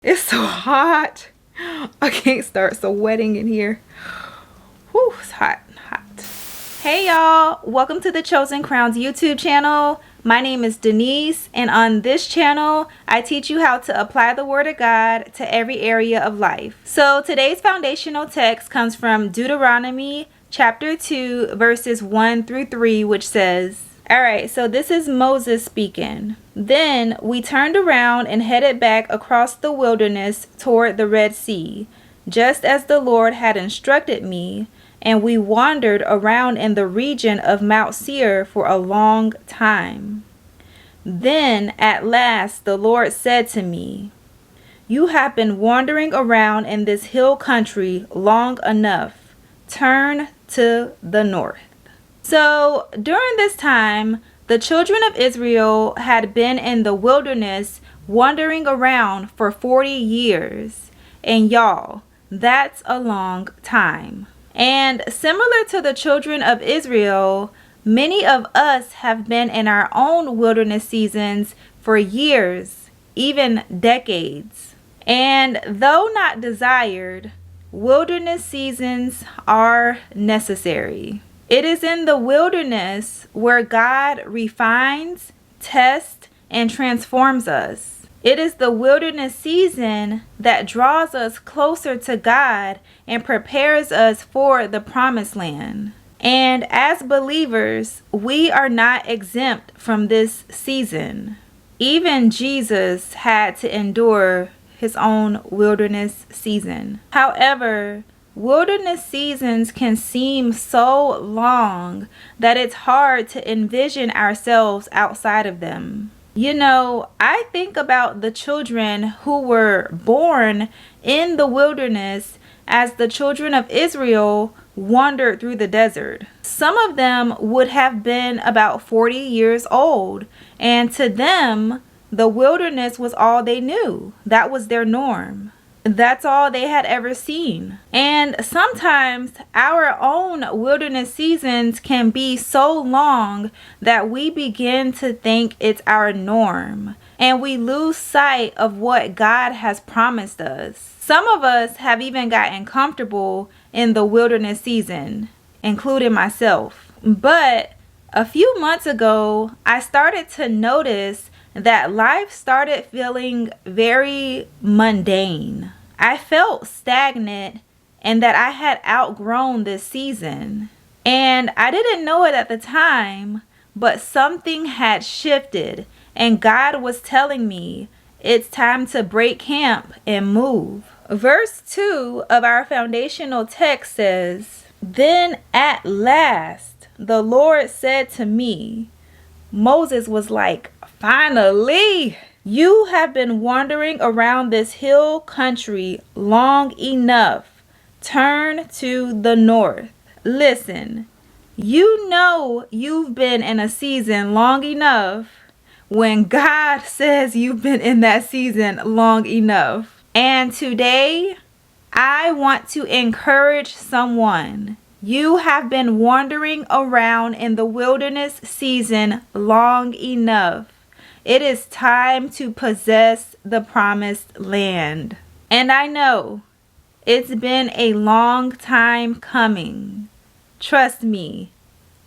It's so hot. I can't start sweating in here. Whew, it's hot. Hey y'all, welcome to the Chosen Crowns YouTube channel. My name is Denise, and on this channel, I teach you how to apply the Word of God to every area of life. So today's foundational text comes from Deuteronomy chapter 2, verses 1 through 3, which says, alright, so this is Moses speaking. Then we turned around and headed back across the wilderness toward the Red Sea, just as the Lord had instructed me, and we wandered around in the region of Mount Seir for a long time. Then at last the Lord said to me, "You have been wandering around in this hill country long enough. Turn to the north." So during this time, the children of Israel had been in the wilderness wandering around for 40 years. And y'all, that's a long time. And similar to the children of Israel, many of us have been in our own wilderness seasons for years, even decades. And though not desired, wilderness seasons are necessary. It is in the wilderness where God refines, tests, and transforms us. It is the wilderness season that draws us closer to God and prepares us for the promised land. And as believers, we are not exempt from this season. Even Jesus had to endure his own wilderness season. However, wilderness seasons can seem so long that it's hard to envision ourselves outside of them. You know, I think about the children who were born in the wilderness as the children of Israel wandered through the desert. Some of them would have been about 40 years old, and to them, the wilderness was all they knew. That was their norm. That's all they had ever seen. And sometimes our own wilderness seasons can be so long that we begin to think it's our norm, and we lose sight of what God has promised us. Some of us have even gotten comfortable in the wilderness season, including myself. But a few months ago, I started to notice that life started feeling very mundane. I felt stagnant and that I had outgrown this season. And I didn't know it at the time, but something had shifted, and God was telling me it's time to break camp and move. Verse 2 of our foundational text says, "Then at last the Lord said to me," Moses was like, "Finally! You have been wandering around this hill country long enough. Turn to the north." Listen, you know you've been in a season long enough when God says you've been in that season long enough. And today, I want to encourage someone. You have been wandering around in the wilderness season long enough. It is time to possess the promised land. And I know it's been a long time coming. Trust me,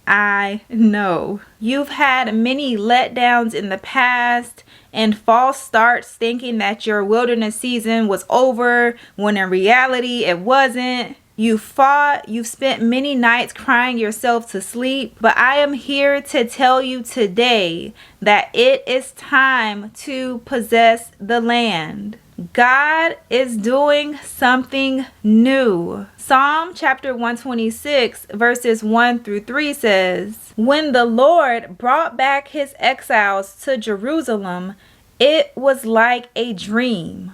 I know. You've had many letdowns in the past and false starts thinking that your wilderness season was over when in reality it wasn't. You fought, you've spent many nights crying yourself to sleep, but I am here to tell you today that it is time to possess the land. God is doing something new. Psalm chapter 126 verses 1 through 3 says, "When the Lord brought back his exiles to Jerusalem, it was like a dream.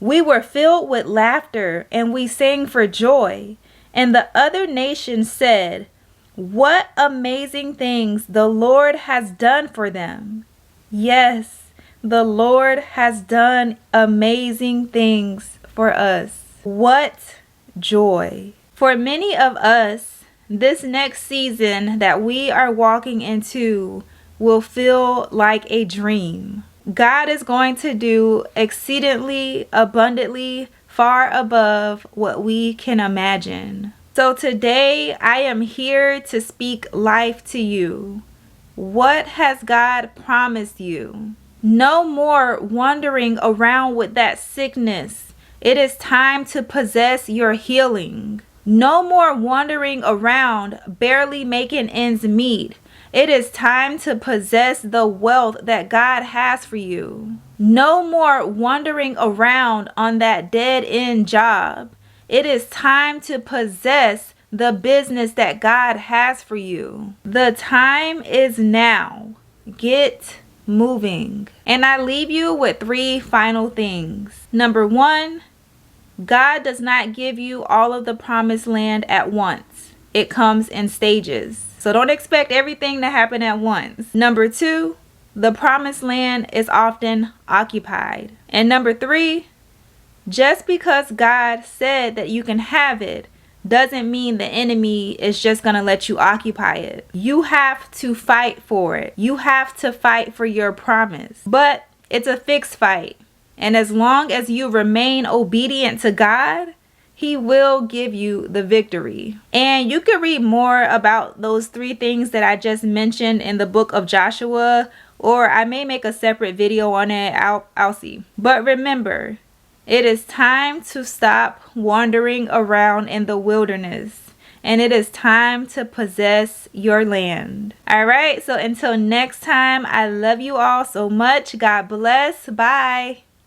We were filled with laughter and we sang for joy. And the other nations said, 'What amazing things the Lord has done for them.'" Yes, the Lord has done amazing things for us. What joy. For many of us, this next season that we are walking into will feel like a dream. God is going to do exceedingly abundantly far above what we can imagine. So today I am here to speak life to you. What has God promised you? No more wandering around with that sickness. It is time to possess your healing. No more wandering around barely making ends meet. It is time to possess the wealth that God has for you. No more wandering around on that dead-end job. It is time to possess the business that God has for you. The time is now. Get moving. And I leave you with 3 final things. Number 1, God does not give you all of the promised land at once. It comes in stages. So don't expect everything to happen at once. Number 2, the promised land is often occupied. And number 3, just because God said that you can have it doesn't mean the enemy is just going to let you occupy it. You have to fight for it. You have to fight for your promise. But it's a fixed fight. And as long as you remain obedient to God, He will give you the victory. And you can read more about those 3 things that I just mentioned in the book of Joshua, or I may make a separate video on it. I'll see. But remember, it is time to stop wandering around in the wilderness, and it is time to possess your land. All right, so until next time, I love you all so much. God bless. Bye.